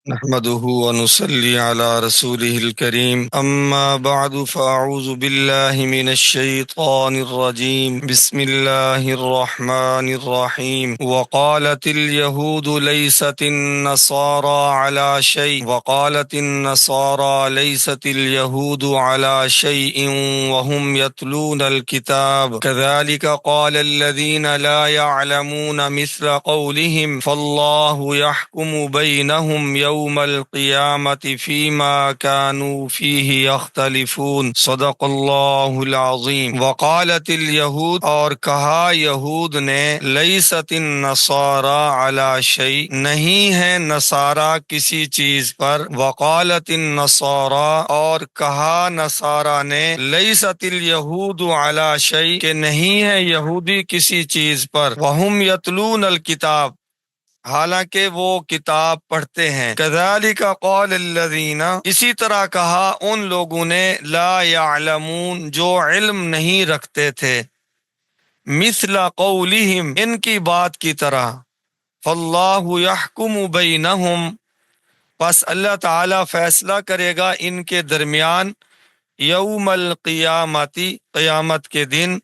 نحمده ونصلي على رسوله الكريم أما بعد فأعوذ بالله من الشيطان الرجيم بسم الله الرحمن الرحيم وقالت اليهود ليست النصارى على شيء وقالت النصارى ليست اليهود على شيء وهم يتلون الكتاب كذلك قال الذين لا يعلمون مثل قولهم فالله يحكم بينهم يوم القيامة فيما كانوا فيه يختلفون صدق اللہ العظیم۔ وقالت اليہود، اور کہا یہود نے، لیست النصارى على شيء، نہیں ہے نصارہ کسی چیز پر، وقالت النصارى، اور کہا نصارہ نے، لیست اليہود على شيء، کہ نہیں ہے یہودی کسی چیز پر، وهم يتلون الكتاب، حالانکہ وہ کتاب پڑھتے ہیں، کذالک قال الذین، اسی طرح کہا ان لوگوں نے، لا یعلمون، جو علم نہیں رکھتے تھے، مثل قولہم، ان کی بات کی طرح، فاللہ یحکم بینہم، پس اللہ تعالی فیصلہ کرے گا ان کے درمیان، یوم القیامتی، قیامت کے دن،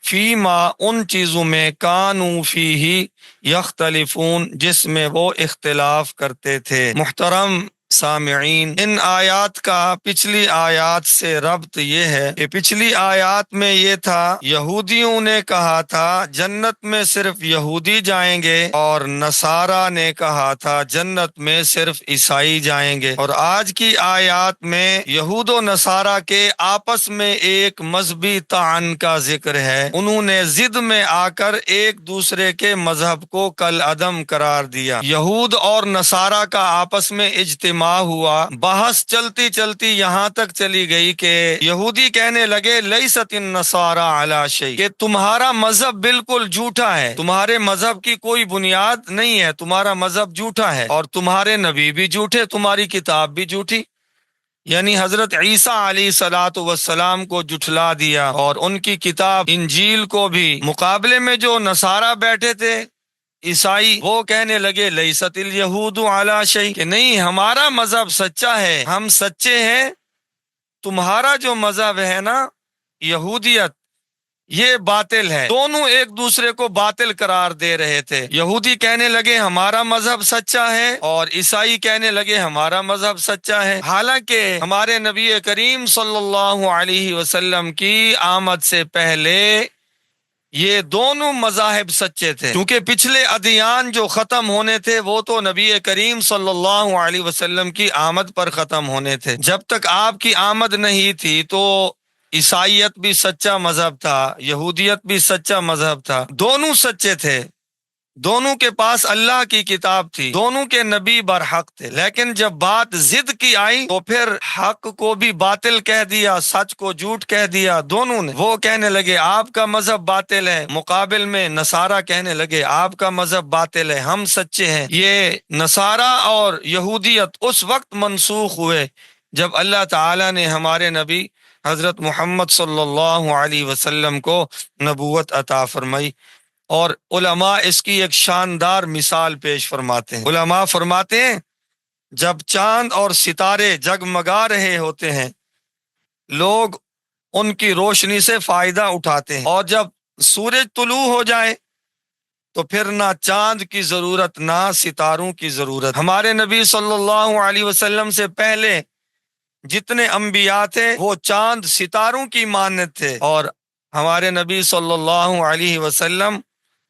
فیما، ان چیزوں میں، کانوا فیہ یختلفون، جس میں وہ اختلاف کرتے تھے۔ محترم سامعین، ان آیات کا پچھلی آیات سے ربط یہ ہے کہ پچھلی آیات میں یہ تھا، یہودیوں نے کہا تھا جنت میں صرف یہودی جائیں گے، اور نصارہ نے کہا تھا جنت میں صرف عیسائی جائیں گے۔ اور آج کی آیات میں یہود و نصارہ کے آپس میں ایک مذہبی طعن کا ذکر ہے، انہوں نے ضد میں آ کر ایک دوسرے کے مذہب کو کالعدم قرار دیا۔ یہود اور نصارہ کا آپس میں اجتماع ہوا، بحث چلتی چلتی یہاں تک چلی گئی کہ یہودی کہنے لگے لیست النصارى علی شیء، کہ تمہارا مذہب بالکل جھوٹا ہے، تمہارے مذہب کی کوئی بنیاد نہیں ہے، تمہارا مذہب جھوٹا ہے، اور تمہارے نبی بھی جھوٹے، تمہاری کتاب بھی جھوٹی، یعنی حضرت عیسیٰ علیہ الصلاۃ والسلام کو جھٹلا دیا، اور ان کی کتاب انجیل کو بھی۔ مقابلے میں جو نصارہ بیٹھے تھے، عیسائی، وہ کہنے لگے لیست الیہود علی شیء، کہ نہیں، ہمارا مذہب سچا ہے، ہم سچے ہیں، تمہارا جو مذہب ہے نا یہودیت، یہ باطل ہے۔ دونوں ایک دوسرے کو باطل قرار دے رہے تھے، یہودی کہنے لگے ہمارا مذہب سچا ہے، اور عیسائی کہنے لگے ہمارا مذہب سچا ہے، حالانکہ ہمارے نبی کریم صلی اللہ علیہ وسلم کی آمد سے پہلے یہ دونوں مذاہب سچے تھے، کیونکہ پچھلے ادیان جو ختم ہونے تھے وہ تو نبی کریم صلی اللہ علیہ وسلم کی آمد پر ختم ہونے تھے۔ جب تک آپ کی آمد نہیں تھی تو عیسائیت بھی سچا مذہب تھا، یہودیت بھی سچا مذہب تھا، دونوں سچے تھے، دونوں کے پاس اللہ کی کتاب تھی، دونوں کے نبی برحق تھے، لیکن جب بات ضد کی آئی تو پھر حق کو بھی باطل کہہ دیا، سچ کو جھوٹ کہہ دیا دونوں نے۔ وہ کہنے لگے آپ کا مذہب باطل ہے، مقابل میں نصارہ کہنے لگے آپ کا مذہب باطل ہے، ہم سچے ہیں۔ یہ نصارہ اور یہودیت اس وقت منسوخ ہوئے جب اللہ تعالی نے ہمارے نبی حضرت محمد صلی اللہ علیہ وسلم کو نبوت عطا فرمائی۔ اور علماء اس کی ایک شاندار مثال پیش فرماتے ہیں۔ علماء فرماتے ہیں جب چاند اور ستارے جگمگا رہے ہوتے ہیں، لوگ ان کی روشنی سے فائدہ اٹھاتے ہیں، اور جب سورج طلوع ہو جائے تو پھر نہ چاند کی ضرورت نہ ستاروں کی ضرورت۔ ہمارے نبی صلی اللہ علیہ وسلم سے پہلے جتنے انبیاء تھے وہ چاند ستاروں کی مانند تھے، اور ہمارے نبی صلی اللہ علیہ وسلم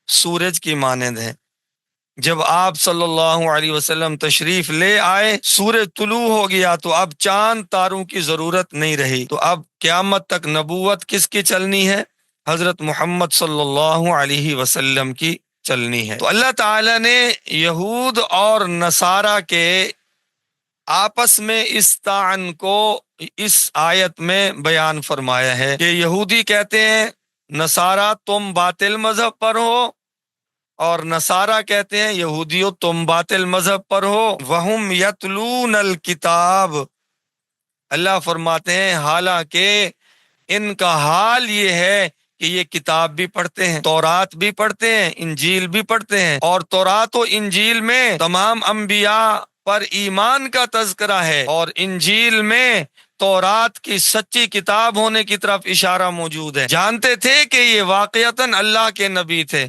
سورج کی مانند ہے۔ جب آپ صلی اللہ علیہ وسلم تشریف لے آئے، سورج طلوع ہو گیا تو اب چاند تاروں کی ضرورت نہیں رہی، تو اب قیامت تک نبوت کس کی چلنی ہے؟ حضرت محمد صلی اللہ علیہ وسلم کی چلنی ہے۔ تو اللہ تعالی نے یہود اور نصارہ کے آپس میں اس طعن کو اس آیت میں بیان فرمایا ہے کہ یہودی کہتے ہیں نصارہ تم باطل مذہب پر ہو، اور نصارہ کہتے ہیں یہودیو تم باطل مذہب پر ہو۔ وَهُمْ يَتْلُونَ الْكِتَابِ، اللہ فرماتے ہیں حالانکہ ان کا حال یہ ہے کہ یہ کتاب بھی پڑھتے ہیں، تورات بھی پڑھتے ہیں، انجیل بھی پڑھتے ہیں، اور تورات و انجیل میں تمام انبیاء پر ایمان کا تذکرہ ہے، اور انجیل میں تورات کی سچی کتاب ہونے کی طرف اشارہ موجود ہے۔ جانتے تھے کہ یہ واقعتاً اللہ کے نبی تھے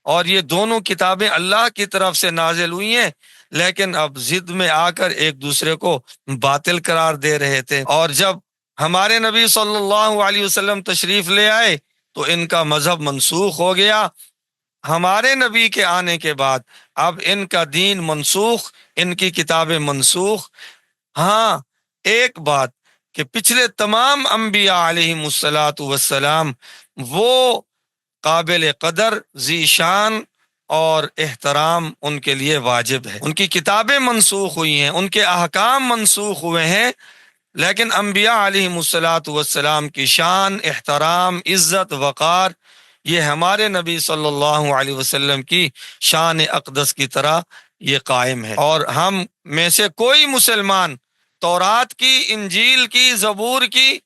اور یہ دونوں کتابیں اللہ کی طرف سے نازل ہوئی ہیں، لیکن اب ضد میں آ کر ایک دوسرے کو باطل قرار دے رہے تھے۔ اور جب ہمارے نبی صلی اللہ علیہ وسلم تشریف لے آئے تو ان کا مذہب منسوخ ہو گیا۔ ہمارے نبی کے آنے کے بعد اب ان کا دین منسوخ، ان کی کتابیں منسوخ۔ ہاں، ایک بات کہ پچھلے تمام انبیاء علیہم الصلاۃ والسلام وہ قابل قدر، ذی شان اور احترام ان کے لیے واجب ہے۔ ان کی کتابیں منسوخ ہوئی ہیں، ان کے احکام منسوخ ہوئے ہیں، لیکن انبیاء علیہم الصلاۃ والسلام کی شان، احترام، عزت، وقار یہ ہمارے نبی صلی اللہ علیہ وسلم کی شان اقدس کی طرح یہ قائم ہے۔ اور ہم میں سے کوئی مسلمان تورات کی، انجیل کی، زبور کی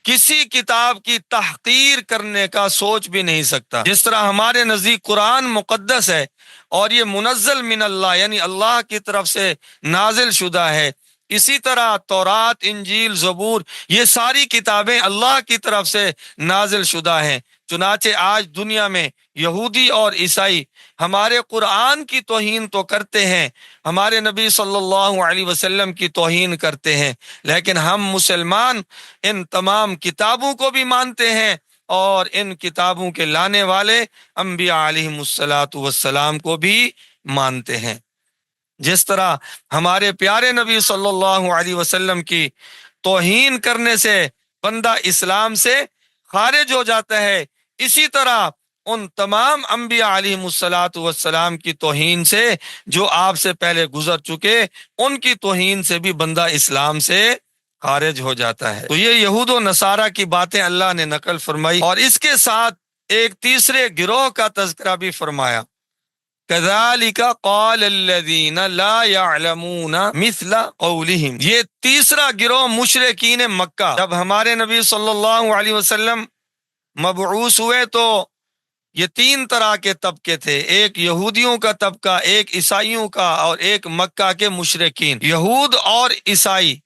کسی کتاب کی تحقیر کرنے کا سوچ بھی نہیں سکتا۔ جس طرح ہمارے نزدیک قرآن مقدس ہے اور یہ منزل من اللہ یعنی اللہ کی طرف سے نازل شدہ ہے، اسی طرح تورات، انجیل، زبور یہ ساری کتابیں اللہ کی طرف سے نازل شدہ ہیں۔ چنانچہ آج دنیا میں یہودی اور عیسائی ہمارے قرآن کی توہین تو کرتے ہیں، ہمارے نبی صلی اللہ علیہ وسلم کی توہین کرتے ہیں، لیکن ہم مسلمان ان تمام کتابوں کو بھی مانتے ہیں اور ان کتابوں کے لانے والے انبیاء علیہم الصلاۃ والسلام کو بھی مانتے ہیں۔ جس طرح ہمارے پیارے نبی صلی اللہ علیہ وسلم کی توہین کرنے سے بندہ اسلام سے خارج ہو جاتا ہے، اسی طرح ان تمام انبیاء علیہم الصلاۃ والسلام کی توہین سے جو آپ سے پہلے گزر چکے ان کی توہین سے بھی بندہ اسلام سے خارج ہو جاتا ہے۔ تو یہ یہود و نصارہ کی باتیں اللہ نے نقل فرمائی، اور اس کے ساتھ ایک تیسرے گروہ کا تذکرہ بھی فرمایا۔ كَذَلِكَ قَالَ الَّذِينَ لَا يَعْلَمُونَ مِثْلَ قَوْلِهِمْ۔ یہ تیسرا گروہ مشرکین مکہ، جب ہمارے نبی صلی اللہ علیہ وسلم مبعوث ہوئے تو یہ تین طرح کے طبقے تھے، ایک یہودیوں کا طبقہ، ایک عیسائیوں کا، اور ایک مکہ کے مشرکین۔ یہود اور عیسائی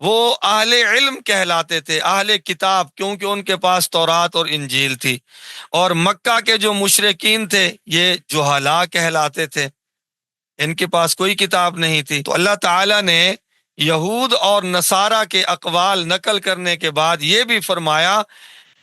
وہ اہل علم کہلاتے تھے، اہل کتاب، کیونکہ ان کے پاس تورات اور انجیل تھی، اور مکہ کے جو مشرکین تھے یہ جہلاء کہلاتے تھے، ان کے پاس کوئی کتاب نہیں تھی۔ تو اللہ تعالیٰ نے یہود اور نصارہ کے اقوال نقل کرنے کے بعد یہ بھی فرمایا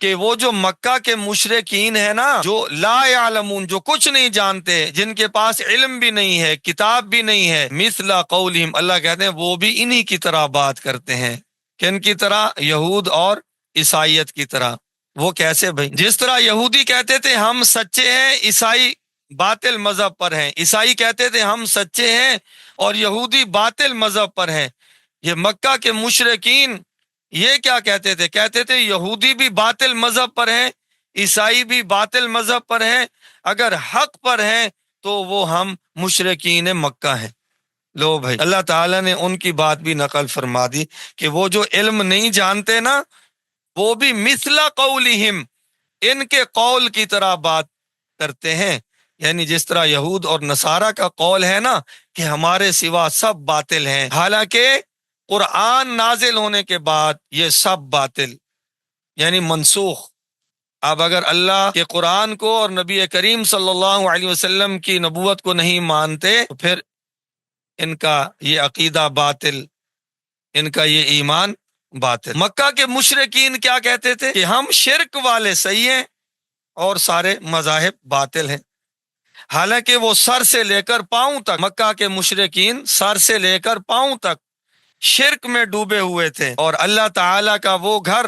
کہ وہ جو مکہ کے مشرکین ہیں نا، جو لا یعلمون، جو کچھ نہیں جانتے، جن کے پاس علم بھی نہیں ہے، کتاب بھی نہیں ہے، مثل قولہم، اللہ کہتے ہیں وہ بھی انہی کی طرح بات کرتے ہیں۔ کن کی طرح؟ یہود اور عیسائیت کی طرح۔ وہ کیسے بھائی؟ جس طرح یہودی کہتے تھے ہم سچے ہیں، عیسائی باطل مذہب پر ہیں، عیسائی کہتے تھے ہم سچے ہیں اور یہودی باطل مذہب پر ہیں۔ یہ مکہ کے مشرکین یہ کیا کہتے تھے؟ کہتے تھے یہودی بھی باطل مذہب پر ہیں، عیسائی بھی باطل مذہب پر ہیں، اگر حق پر ہیں تو وہ ہم مشرکین مکہ ہیں۔ لو بھائی، اللہ تعالیٰ نے ان کی بات بھی نقل فرما دی کہ وہ جو علم نہیں جانتے نا، وہ بھی مثل قولہم، ان کے قول کی طرح بات کرتے ہیں، یعنی جس طرح یہود اور نصارہ کا قول ہے نا کہ ہمارے سوا سب باطل ہیں، حالانکہ قرآن نازل ہونے کے بعد یہ سب باطل یعنی منسوخ۔ اب اگر اللہ کے قرآن کو اور نبی کریم صلی اللہ علیہ وسلم کی نبوت کو نہیں مانتے تو پھر ان کا یہ عقیدہ باطل، ان کا یہ ایمان باطل۔ مکہ کے مشرکین کیا کہتے تھے کہ ہم شرک والے صحیح ہیں اور سارے مذاہب باطل ہیں، حالانکہ وہ سر سے لے کر پاؤں تک، مکہ کے مشرکین سر سے لے کر پاؤں تک شرک میں ڈوبے ہوئے تھے، اور اللہ تعالیٰ کا وہ گھر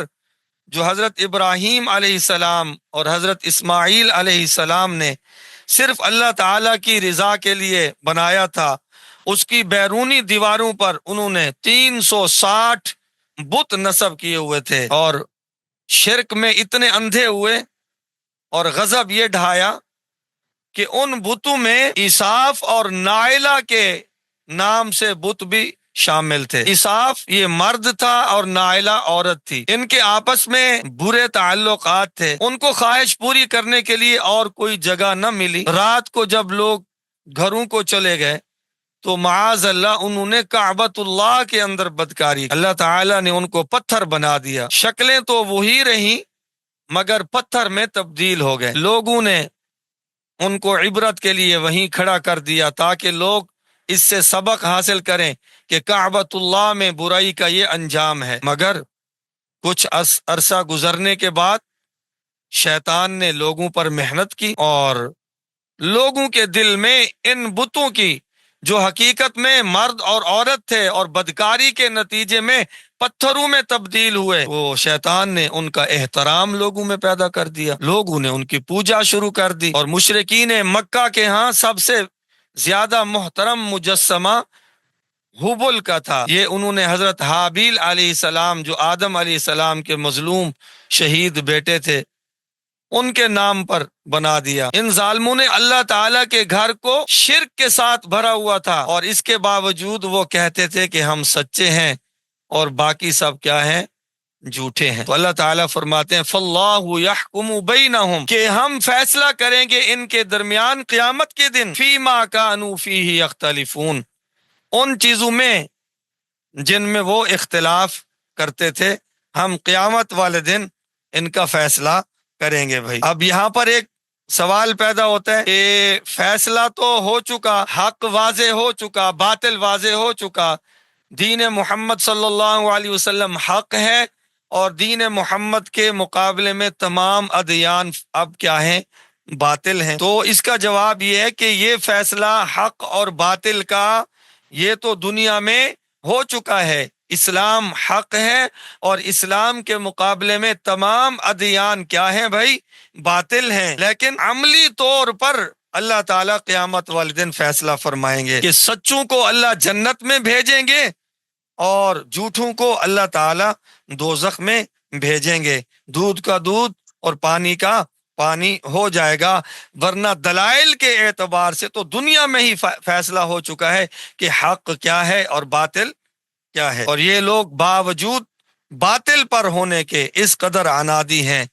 جو حضرت ابراہیم علیہ السلام اور حضرت اسماعیل علیہ السلام نے صرف اللہ تعالیٰ کی رضا کے لیے بنایا تھا، اس کی بیرونی دیواروں پر انہوں نے 360 بت نصب کیے ہوئے تھے، اور شرک میں اتنے اندھے ہوئے اور غضب یہ ڈھایا کہ ان بتوں میں عیساف اور نائلہ کے نام سے بت بھی شامل تھے۔ عیساف یہ مرد تھا اور نائلہ عورت تھی، ان کے آپس میں برے تعلقات تھے، ان کو خواہش پوری کرنے کے لیے اور کوئی جگہ نہ ملی۔ رات کو جب لوگ گھروں کو چلے گئے تو معاذ اللہ انہوں نے کعبۃ اللہ کے اندر بدکاری، اللہ تعالیٰ نے ان کو پتھر بنا دیا، شکلیں تو وہی رہیں مگر پتھر میں تبدیل ہو گئے۔ لوگوں نے ان کو عبرت کے لیے وہیں کھڑا کر دیا تاکہ لوگ اس سے سبق حاصل کریں کہ کعبۃ اللہ میں برائی کا یہ انجام ہے۔ مگر کچھ عرصہ گزرنے کے بعد شیطان نے لوگوں پر محنت کی اور لوگوں کے دل میں ان بتوں کی جو حقیقت میں مرد اور عورت تھے اور بدکاری کے نتیجے میں پتھروں میں تبدیل ہوئے، وہ شیطان نے ان کا احترام لوگوں میں پیدا کر دیا، لوگوں نے ان کی پوجا شروع کر دی۔ اور مشرکین مکہ کے ہاں سب سے زیادہ محترم مجسمہ حبل کا تھا، یہ انہوں نے حضرت حابیل علیہ السلام جو آدم علیہ السلام کے مظلوم شہید بیٹے تھے ان کے نام پر بنا دیا۔ ان ظالموں نے اللہ تعالیٰ کے گھر کو شرک کے ساتھ بھرا ہوا تھا اور اس کے باوجود وہ کہتے تھے کہ ہم سچے ہیں اور باقی سب کیا ہیں؟ جھوٹے ہیں۔ تو اللہ تعالیٰ فرماتے ہیں فَاللَّهُ يَحْكُمُ بَيْنَهُمْ کہ ہم فیصلہ کریں گے ان کے درمیان قیامت کے دن فِيمَا كَانُوا فِيهِ يَخْتَلِفُونَ ان چیزوں میں جن میں وہ اختلاف کرتے تھے، ہم قیامت والے دن ان کا فیصلہ کریں گے۔ بھائی اب یہاں پر ایک سوال پیدا ہوتا ہے کہ فیصلہ تو ہو چکا، حق واضح ہو چکا، باطل واضح ہو چکا، دین محمد صلی اللہ علیہ وسلم حق ہے اور دین محمد کے مقابلے میں تمام ادیان اب کیا ہیں؟ باطل ہیں۔ تو اس کا جواب یہ ہے کہ یہ فیصلہ حق اور باطل کا یہ تو دنیا میں ہو چکا ہے، اسلام حق ہے اور اسلام کے مقابلے میں تمام ادیان کیا ہیں بھائی؟ باطل ہیں۔ لیکن عملی طور پر اللہ تعالیٰ قیامت والے دن فیصلہ فرمائیں گے کہ سچوں کو اللہ جنت میں بھیجیں گے اور جھوٹوں کو اللہ تعالیٰ دوزخ میں بھیجیں گے۔ دودھ کا دودھ اور پانی کا پانی ہو جائے گا، ورنہ دلائل کے اعتبار سے تو دنیا میں ہی فیصلہ ہو چکا ہے کہ حق کیا ہے اور باطل کیا ہے۔ اور یہ لوگ باوجود باطل پر ہونے کے اس قدر عنادی ہیں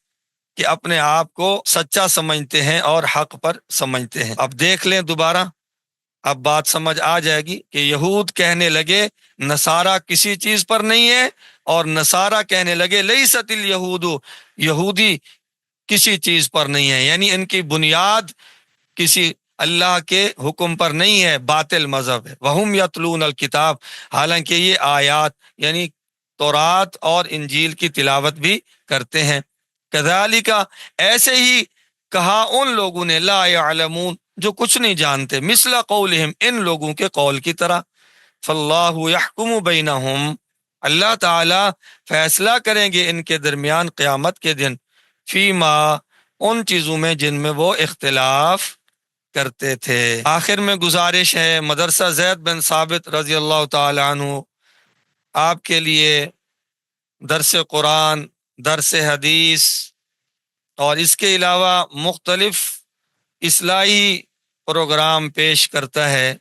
کہ اپنے آپ کو سچا سمجھتے ہیں اور حق پر سمجھتے ہیں۔ اب دیکھ لیں دوبارہ، اب بات سمجھ آ جائے گی کہ یہود کہنے لگے نصارہ کسی چیز پر نہیں ہے اور نصارہ کہنے لگے لیست الیہود یہودی کسی چیز پر نہیں ہے، یعنی ان کی بنیاد کسی اللہ کے حکم پر نہیں ہے، باطل مذہب ہے۔ وہم یتلون الکتاب حالانکہ یہ آیات یعنی تورات اور انجیل کی تلاوت بھی کرتے ہیں۔ کذالک ایسے ہی کہا ان لوگوں نے لا یعلمون جو کچھ نہیں جانتے، مثل قولہم ان لوگوں کے قول کی طرح۔ فاللہ یحکم بینہم اللہ تعالی فیصلہ کریں گے ان کے درمیان قیامت کے دن فیما ان چیزوں میں جن میں وہ اختلاف کرتے تھے۔ آخر میں گزارش ہے، مدرسہ زید بن ثابت رضی اللہ تعالی عنہ آپ کے لیے درس قرآن، درس حدیث اور اس کے علاوہ مختلف اصلاحی پروگرام پیش کرتا ہے۔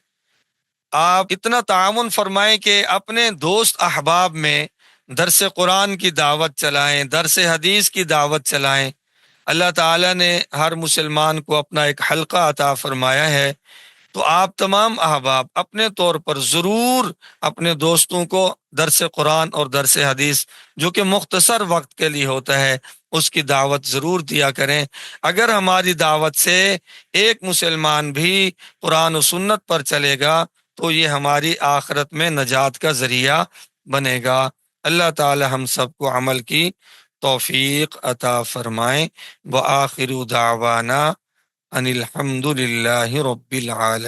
آپ اتنا تعاون فرمائیں کہ اپنے دوست احباب میں درس قرآن کی دعوت چلائیں، درس حدیث کی دعوت چلائیں۔ اللہ تعالیٰ نے ہر مسلمان کو اپنا ایک حلقہ عطا فرمایا ہے، تو آپ تمام احباب اپنے طور پر ضرور اپنے دوستوں کو درس قرآن اور درس حدیث جو کہ مختصر وقت کے لیے ہوتا ہے اس کی دعوت ضرور دیا کریں۔ اگر ہماری دعوت سے ایک مسلمان بھی قرآن و سنت پر چلے گا تو یہ ہماری آخرت میں نجات کا ذریعہ بنے گا۔ اللہ تعالی ہم سب کو عمل کی توفیق عطا فرمائیں۔ وآخر دعوانا ان الحمد للہ رب العالمین۔